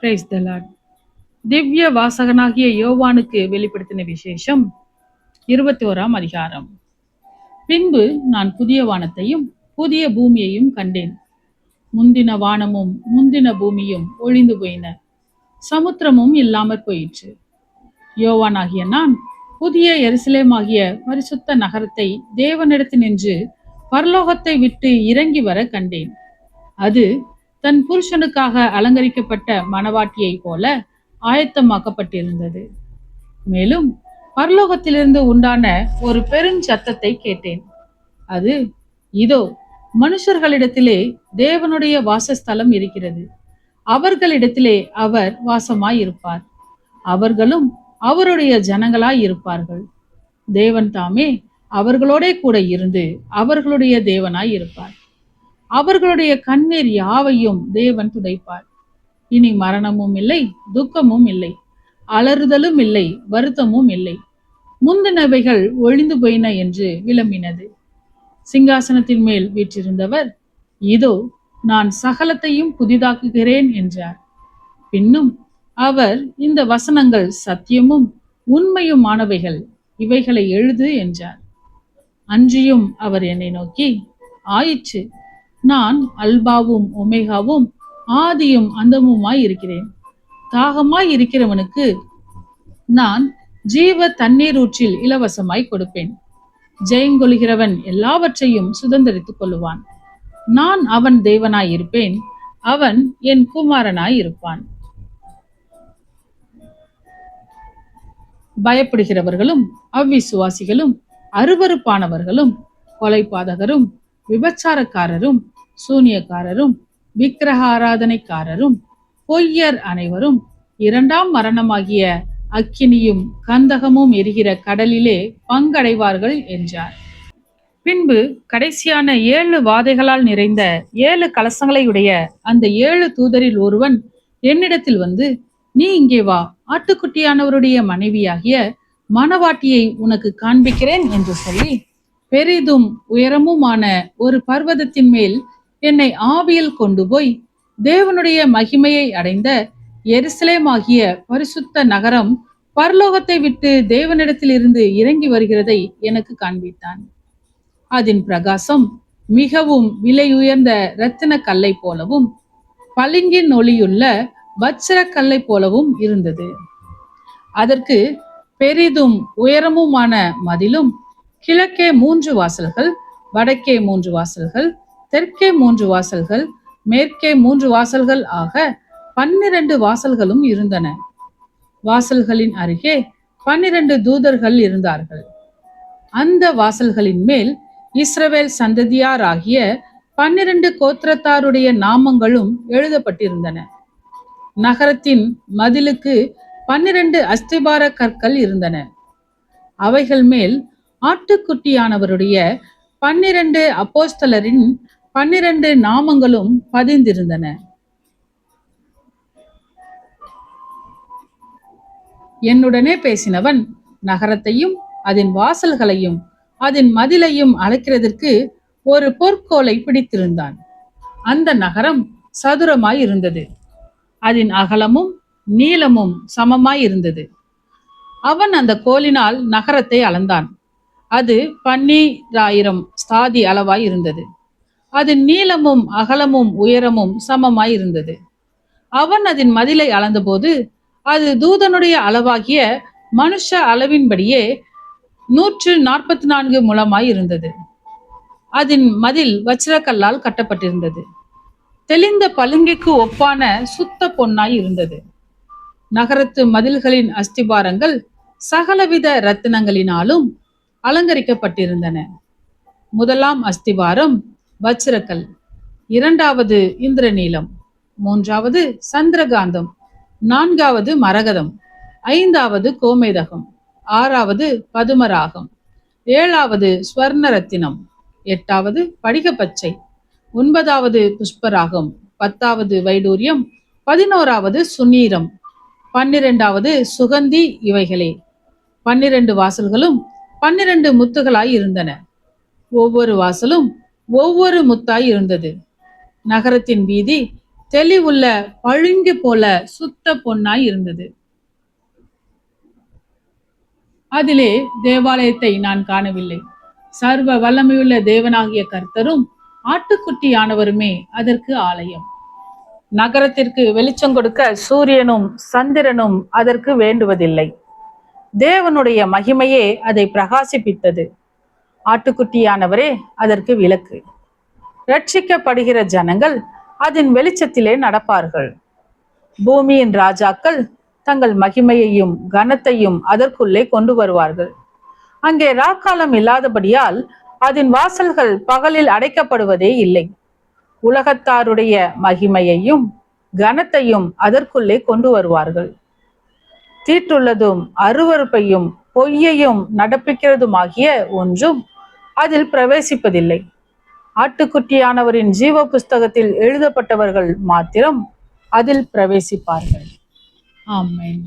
Praise the Lord. திவ்ய வாசகனாகிய யோவானுக்கு வெளிப்படுத்தின விசேஷம் 21ஆம் அதிகாரம். பின்பு நான் புதிய வானத்தையும் புதிய பூமியையும் கண்டேன். முந்தின வானமும் முந்தின பூமியும் ஒழிந்து போயின, சமுத்திரமும் இல்லாமற் போயிற்று. யோவானாகிய நான் புதிய எருசலேமாகிய பரிசுத்த நகரத்தை தேவனிடத்தினின்று பரலோகத்தை விட்டு இறங்கி வர கண்டேன். அது தன் புருஷனுக்காக அலங்கரிக்கப்பட்ட மணவாட்டியை போல ஆயத்தமாக்கப்பட்டிருந்தது. மேலும் பரலோகத்திலிருந்து உண்டான ஒரு பெருஞ்சத்தத்தை கேட்டேன். அது, இதோ மனுஷர்களிடத்திலே தேவனுடைய வாசஸ்தலம் இருக்கிறது, அவர்களிடத்திலே அவர் வாசமாயிருப்பார், அவர்களும் அவருடைய ஜனங்களாய் இருப்பார்கள். தேவன் தாமே அவர்களோட கூட இருந்து அவர்களுடைய தேவனாய் இருப்பார். அவர்களுடைய கண்ணீர் யாவையும் தேவன் துடைப்பார். இனி மரணமும் இல்லை, துக்கமும் இல்லை, அலறுதலும் இல்லை, வருத்தமும் இல்லை. முந்தினவைகள் ஒழிந்து போயின என்று விளம்பினது. சிங்காசனத்தின் மேல் வீற்றிருந்தவர், இதோ நான் சகலத்தையும் புதிதாக்குகிறேன் என்றார். பின்னும் அவர், இந்த வசனங்கள் சத்தியமும் உண்மையுமானவைகள், இவைகளை எழுது என்றார். அன்றியும் அவர் என்னை நோக்கி, ஆயிற்று, நான் அல்பாவும் ஒமேகாவும் ஆதியும் அந்தமுமாய் இருக்கிறேன். தாகமாய் இருக்கிறவனுக்கு நான் ஜீவ தண்ணீர் ஊற்றில் இலவசமாய் கொடுப்பேன். ஜெயங்கொள்கிறவன் எல்லாவற்றையும் சுதந்திரித்துக் கொள்ளுவான். நான் அவன் தேவனாய் இருப்பேன், அவன் என் குமாரனாய் இருப்பான். பயப்படுகிறவர்களும் அவ்விசுவாசிகளும் அருவருப்பானவர்களும் கொலைபாதகரும் விபச்சாரக்காரரும் சூனியக்காரரும் விக்கிரக ஆராதனைக்காரரும் பொய்யர் அனைவரும் இரண்டாம் மரணமாகிய அக்கினியும் கந்தகமும் எரிகிற கடலிலே பங்கடைவார்கள் என்றார். பின்பு கடைசியான 7 வாதைகளால் நிறைந்த 7 கலசங்களையுடைய அந்த 7 தூதரில் ஒருவன் என்னிடத்தில் வந்து, நீ இங்கே வா, ஆட்டுக்குட்டியானவருடைய மனைவியாகிய மணவாட்டியை உனக்கு காண்பிக்கிறேன் என்று சொல்லி, பெரிதும் உயரமுமான ஒரு பர்வதத்தின் மேல் என்னை ஆவியில் கொண்டு போய் தேவனுடைய மகிமையை அடைந்த எருசலேமாகிய பரிசுத்த நகரம் பரலோகத்தை விட்டு தேவனிடத்தில் இருந்து இறங்கி வருகிறதை எனக்கு காண்பித்தான். அதன் பிரகாசம் மிகவும் விலை உயர்ந்த இரத்தின கல்லை போலவும் பளிங்கின் ஒளியுள்ள வச்சிர கல்லை போலவும் இருந்தது. அதற்கு பெரிதும் உயரமுமான மதிலும், கிழக்கே 3 வாசல்கள், வடக்கே 3 வாசல்கள், தெற்கே 3 வாசல்கள், மேற்கே 3 வாசல்கள் ஆக 12 வாசல்களும் இருந்தன. வாசல்களின் அருகே 12 தூதர்கள் இருந்தார்கள். அந்த வாசல்களின் மேல் இஸ்ரவேல் சந்ததியாராகிய 12 கோத்திரத்தாருடைய நாமங்களும் எழுதப்பட்டிருந்தன. நகரத்தின் மதிலுக்கு 12 அஸ்திபார கற்கள் இருந்தன. அவைகள் மேல் ஆட்டுக்குட்டியானவருடைய 12 அப்போஸ்தலரின் 12 நாமங்களும் பதிந்திருந்தன. என்னுடனே பேசினவன் நகரத்தையும் அதன் வாசல்களையும் அதன் மதிலையும் அளக்கிறதற்கு ஒரு பொற்கோலை பிடித்திருந்தான். அந்த நகரம் சதுரமாய் இருந்தது, அதன் அகலமும் நீளமும் சமமாய் இருந்தது. அவன் அந்த கோலினால் நகரத்தை அளந்தான். அது 12,000 ஸ்தாதி அளவாய் இருந்தது. அதன் நீளமும் அகலமும் உயரமும் சமமாய் இருந்தது. அவன் அதன் மதிலை அளந்தபோது அது தூதனுடைய அளவாகிய மனுஷ அளவின்படியே 144 முழமாய் இருந்தது. அதன் மதில் வச்சிரக்கல்லால் கட்டப்பட்டிருந்தது. தெளிந்த பளிங்குக்கு ஒப்பான சுத்த பொன்னாய் இருந்தது. நகரத்து மதில்களின் அஸ்திபாரங்கள் சகலவித இரத்தினங்களினாலும் அலங்கரிக்கப்பட்டிருந்தன. முதலாம் அஸ்திபாரம் வச்சிரக்கல், 2வது இந்திரநீலம், 3வது சந்திரகாந்தம், 4வது மரகதம், 5வது கோமேதகம், 6வது பதுமராகம், 7வது ஸ்வர்ணரத்தினம், 8வது படிகப்பச்சை, 9வது புஷ்பராகம், 10வது வைடூரியம், 11வது சுநீரம், 12வது சுகந்தி. இவைகளே 12 வாசல்களும் 12 முத்துகளாய் இருந்தன. ஒவ்வொரு வாசலும் ஒவ்வொரு முத்தாய் இருந்தது. நகரத்தின் வீதி தெளிவுள்ள பளிங்கு போல சுத்த பொன்னாய் இருந்தது. அதிலே தேவாலயத்தை நான் காணவில்லை. சர்வ வல்லமையுள்ள தேவனாகிய கர்த்தரும் ஆட்டுக்குட்டியானவருமே அதற்கு ஆலயம். நகரத்திற்கு வெளிச்சம் கொடுக்க சூரியனும் சந்திரனும் அதற்கு வேண்டுவதில்லை. தேவனுடைய மகிமையே அதை பிரகாசிப்பித்தது. ஆட்டுக்குட்டியானவரே அதற்கு விளக்கு. ரட்சிக்கப்படுகிற ஜனங்கள் அதன் வெளிச்சத்திலே நடப்பார்கள். பூமியின் ராஜாக்கள் தங்கள் மகிமையையும் கனத்தையும் அதற்குள்ளே கொண்டு வருவார்கள். அங்கே ராக்காலம் இல்லாதபடியால் அதன் வாசல்கள் பகலில் அடைக்கப்படுவதே இல்லை. உலகத்தாருடைய மகிமையையும் கனத்தையும் அதற்குள்ளே கொண்டு வருவார்கள். தீட்டுள்ளதும் அருவருப்பையும் பொய்யையும் நடப்பிக்கிறதுமாகிய ஒன்றும் அதில் பிரவேசிப்பதில்லை. ஆட்டுக்குட்டியானவரின் ஜீவ புஸ்தகத்தில் எழுதப்பட்டவர்கள் மாத்திரம் அதில் பிரவேசிப்பார்கள். ஆமென்.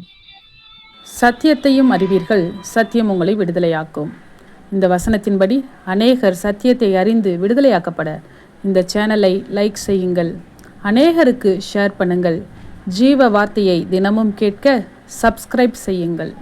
சத்தியத்தையும் அறிவீர்கள், சத்தியம் உங்களை விடுதலையாக்கும். இந்த வசனத்தின்படி அநேகர் சத்தியத்தை அறிந்து விடுதலையாக்கப்பட இந்த சேனலை லைக் செய்யுங்கள், அநேகருக்கு ஷேர் பண்ணுங்கள். ஜீவ வார்த்தையை தினமும் கேட்க சப்ஸ்கிரைப் செய்யுங்கள்.